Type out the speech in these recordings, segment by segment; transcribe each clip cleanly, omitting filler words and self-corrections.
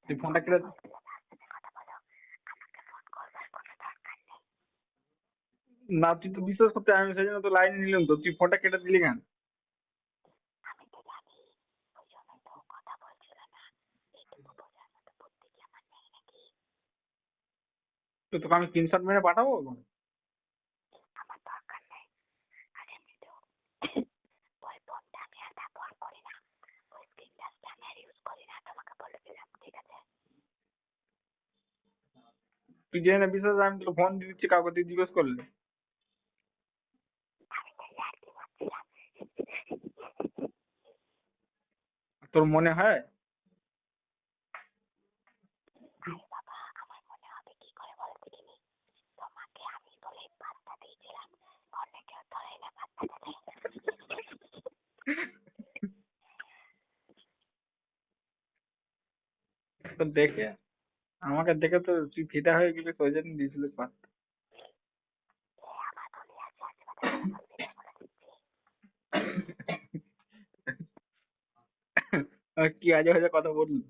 তুই ফোনটা কেটে না, তুই তো বিশ্বাস করতে, আমি সেই জন্য তো লাইন নিলাম তো, তুই ফোনটা কেটে দিলি কেন? তো তোকে আমি স্ক্রিনশট মেরে পাঠাবো এখন? তুই জেনে বিশ্বাস, আমি তোকে ফোন দিয়ে দিচ্ছি, কাউকে তুই জিজ্ঞেস করলি? তোর মনে হয়? তো দেখে, আমাকে দেখে তো তুই ফিদা হয়ে গেলি, ওই জন্য দিয়েছিলি পাত্তা। কি আজে বাজে কথা বললি?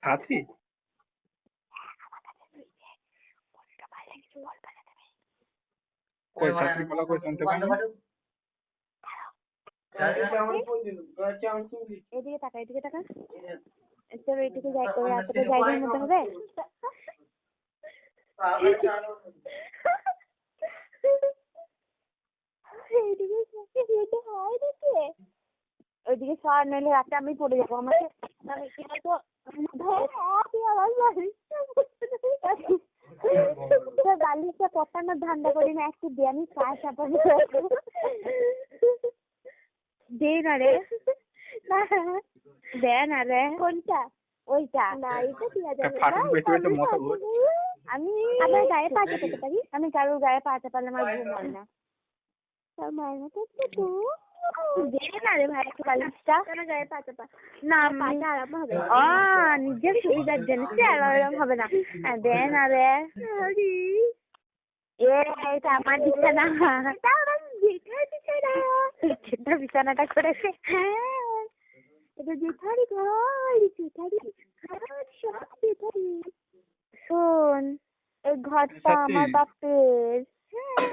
সাথী? কই সাথী বলা, কই শুনতে পাইনি। এদিকে টাকা, এদিকে টাকা। তোর এইটুকু এতটা জায়গার মধ্যে হবে? ওইদিকে সর, নইলে রাতে আমি পড়ে যাবো। আমাকে বালিশটা পটানোর ধান্দা করি না, একটু দিয়ে আমি পা চাপাবো। দে না রে, দে না রে। কোনটা? ওইটা না, এটা দেওয়া যাবে না। আমি আমার গায়ে পা চাপাতে পারি, আমি কারোর গায়ে পা চাপালে আমার ঘুম হয় না। তোর মায়ের মতো একটু দে না রে ভাই, একটু বালিশটা। কেন গায়ে পা চাপা? না, পাটা আরাম হবে। নিজের সুবিধার জন্য, আরাম হবে না। দে না রে। এটা আমার বিছানা। এটা বিছানাটা করেছে। হ্যাঁ, এটা জেঠারি ঘর, জেঠারি ঘর, সব জেঠারি। শোন, এই ঘরটা আমার বাপের,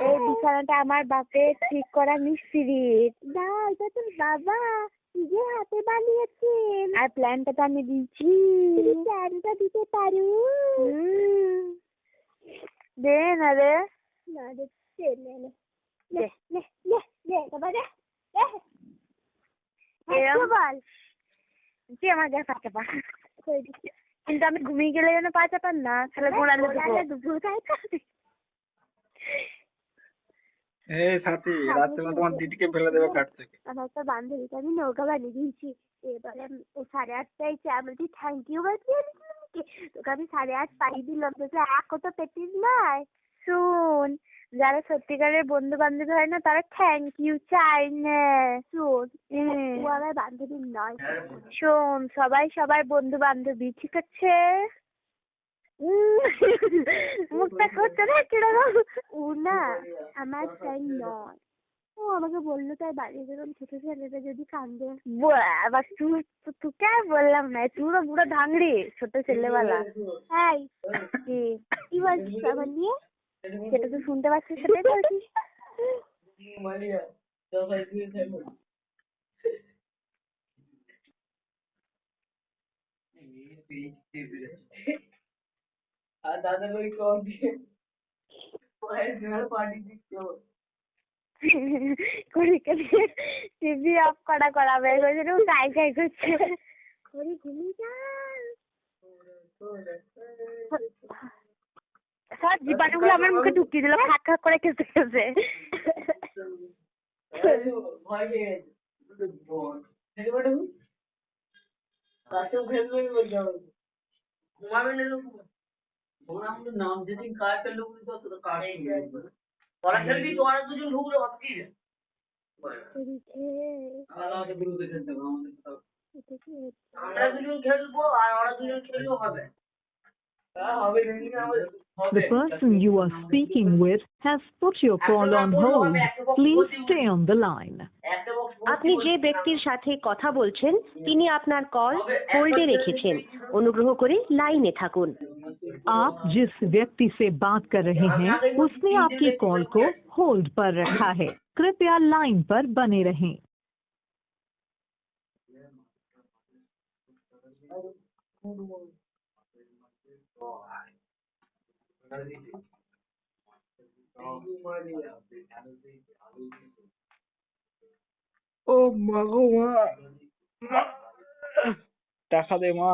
এই বিছানাটা আমার বাপের ঠিক করা মিস্ত্রির। না, এটা তোর বাবা নিজের হাতে বানিয়েছেন। আর প্ল্যানটা তো আমি দিচ্ছি। প্ল্যানটা দিতে পারো? দে না রে। না দে, নে নে নে নে নে নে বাবা রে। বল তুই আমার গায়ে পা চাপা, কিন্তু আমি ঘুমিয়ে গেলে যেন পা চাপান না, তাহলে ঘোরালে দুপুর তাই তো। এই সাথী, রাত্রে তোমার দিদিকে ফেলে দেবে খাট থেকে। আমার একটা বান্ধবীকে আমি নৌকা বানিয়ে দিয়েছি। এবারে ও 8:30টায় চা বলছি, থ্যাংক ইউ বানিয়ে তোকে আমি 8:30 পাই দিলাম, তোকে এক তো পেটিস নাই। শোন, যারা সত্যিকারের বন্ধু বান্ধবী হয় না, তারা থ্যাংক ইউ চাই না। শোন, ও আমার বান্ধবী নয়। শোন, সবাই সবার বন্ধু বান্ধবী, ঠিক আছে? মুখটা করছে না কিরকম? ও না আমার ফ্রেন্ড নয়, ও আমাকে বললো তাই বাড়ি গেলাম, ছোট ছেলেটা যদি কান্দে। আবার তোকে আর বললাম না, তুইও পুরো ধাংড়ি ছোট ছেলেবেলা। এই কি বলছিস আমার নিয়ে? সেটা তো শুনতে পাচ্ছিস, সেটাই বলছিস। আর দাদা ওই কম দিয়ে পার্টি দিচ্ছ টিভি অফ করাবে, কাই কাই করছে। করে ঘুমিয়ে যা। সব জীবাণুগুলো আমার মুখে ঢুকিয়ে দিল, খাক খাক করে খেতে খেতে। ভয় পেয়ে গেছে। নাম যেদিন কাজ চালু করি তো কাজে ওরা খেলবি তো, ওরা দুজন ঢুকলো কি আমরা দুজন খেলবো আর ওরা দুজন খেললেও হবে। The person you are speaking with has put your call on hold. Please stay on the line. আপনি যে ব্যক্তির সাথে কথা বলছেন তিনি আপনার কল হোল্ডে রেখেছেন। অনুগ্রহ করে লাইনে থাকুন। आप जिस व्यक्ति से बात कर रहे हैं उसने आपकी कॉल को होल्ड पर रखा है। कृपया लाइन पर बने रहें। ও মা গো মা, টাকা দে মা।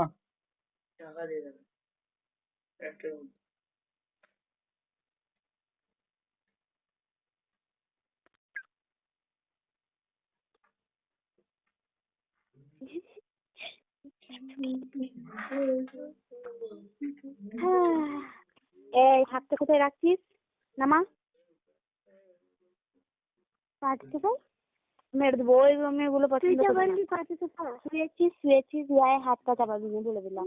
এই হাতটা কোথায় রাখছিস? নামা, পাঠিয়ে ভাই মেরে দেবো। ওই মেয়েগুলো পছন্দ শুয়েছিস শুয়েছিস গায়ে হাতটা চাপাবি না, বলে দিলাম।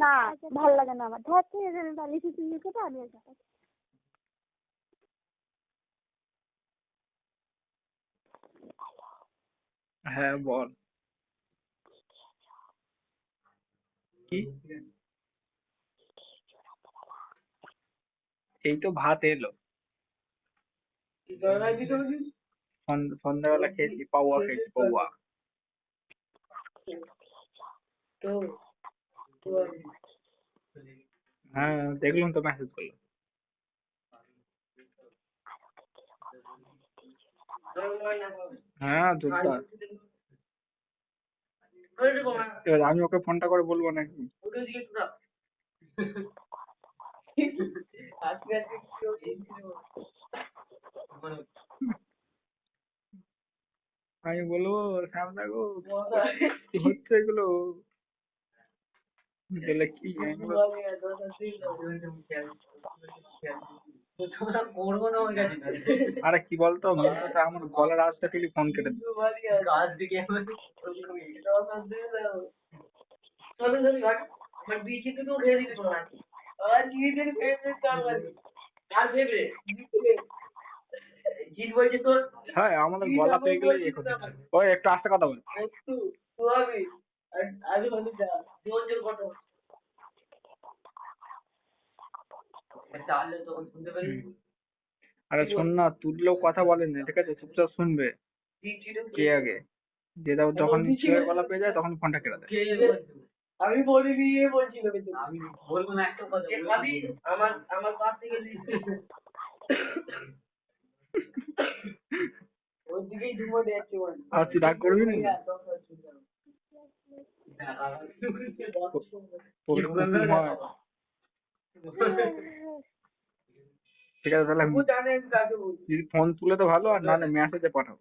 না ভাল লাগে না আমার। ধরতে বালিশে তুমি কোথা আমি হ্যাঁ বল। কি? এই তো ভাত এলো। সন্ধ্যাবেলা খেয়েছি, পাওয়া খেয়েছি, পাওয়া। হ্যাঁ দেখলাম তো, মেসেজ করলাম। হ্যাঁ জোরদার। এবার আমি ওকে ফোনটা করে বলবো নাকি? আমি বলবো শ্যামদা গো কি হচ্ছে এগুলো? বলে কি এগুলো? আরে কি বলতো, মেয়েটা আমার গলার আওয়াজটা পেলে ফোন কেটে দিত। হ্যাঁ আমাদের গলা পেয়ে গেলে ইয়ে করতে হবে। ওই একটু আস্তে কথা বল। আরে শোন না, তুললেও কথা বলেন না, ঠিক আছে? চুপচাপ শুনবে। কে আগে যে দাও, যখন গলা পেয়ে যায় তখন ফোনটা কেটে দেয়। আমি বলিনি, এ বলছিল। আমি বলবো না একটা কথা, আমার পাশ থেকে ওর দিকেই ধুমো দিয়েছে। আর তুই রাগ করবি না? ঠিক আছে তাহলে যদি ফোন তুলে তো ভালো, আর নাহলে মেসেজে পাঠাও।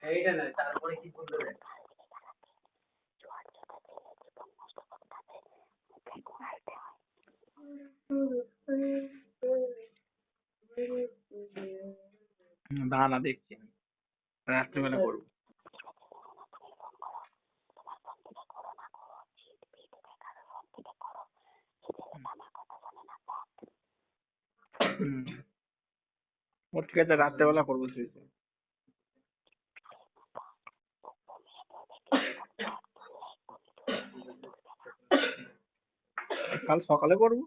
এইটা না, তারপরে কি বলতে হবে? না না দেখছি, রাত্রিবেলা করবো। ও ঠিক আছে, রাত্রেবেলা করবো। কাল সকালে করবো।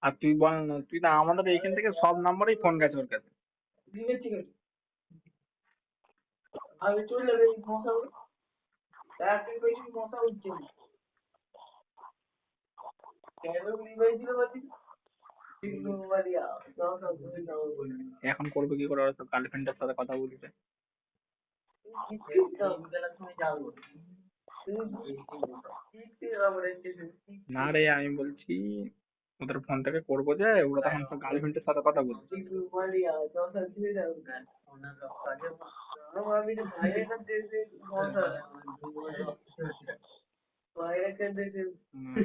আর তুই বল না, তুই না আমাদের এইখান থেকে সব নাম্বারেই ফোন গেছে ওর কাছে। আমি চলে যাবে মশা, রাতের বেশি মশা উঠছে। এখন করবে কি করে? ওর তো গার্লফ্রেন্ডের সাথে কথা বলছে। না রে, আমি বলছি ওদের ফোন থেকে করবো যে ওরা তখন তো গার্লফ্রেন্ডের সাথে কথা বলছে।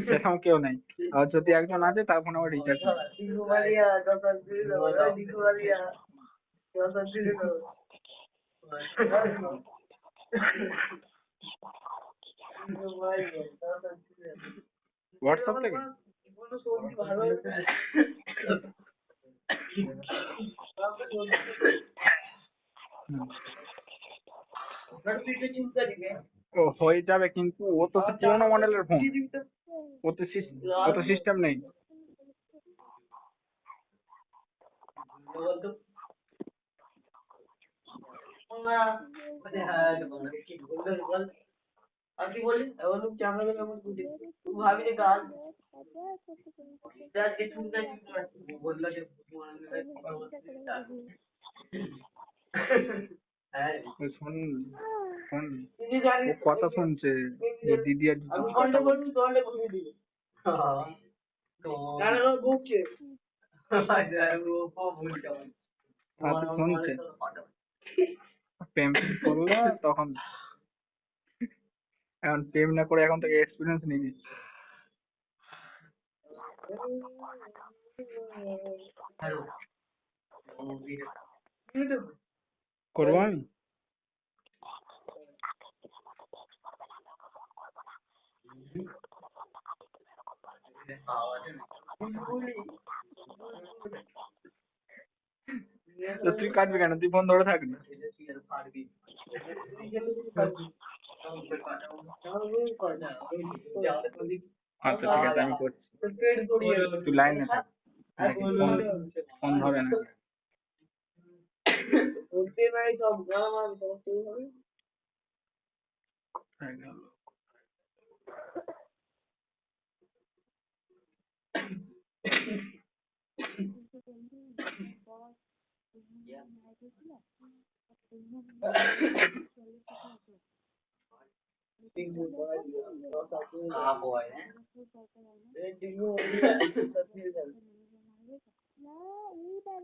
সেরকম কেউ নাই, আর যদি একজন আছে তার ফোনে আমার রিচার্জ হোয়াটসঅ্যাপ থেকে? কোনো সবজি ভালো হুম। চিন্তা দিবে ও হয়ে যাবে, কিন্তু ও তো সে পুরোনো মডেলের ফোন, ও তো সিস্টেম নেই। বলতো বল আর কি বলি এমন ক্যামেরা কেমন বুঝে তুই ভাবি যে গাছ যার কিছু না বললা যে হ্যাঁ ও শোন শোন, তুই জানি ও কথা শুনছে যে দিদি আর আমি দিদি কলটা কথা বলবি দলটা বলবি দিবি তো না না বলছে হাতে শুনছে, প্রেম করলো তখন, এখন প্রেম না করে এখন থেকে এক্সপিরিয়েন্স নিয়ে নিচ্ছে। করবো আমি? তো তুই কাটবি কেন? তুই ফোন ধরে থাক না। আচ্ছা ঠিক আছে, আমি করছি, তুই লাইনে থাক। দেখি ফোন ফোন ধরে না। বলতে নাই সব গ্রাম সমস্ত হবে হয়ে গেল। না এইবার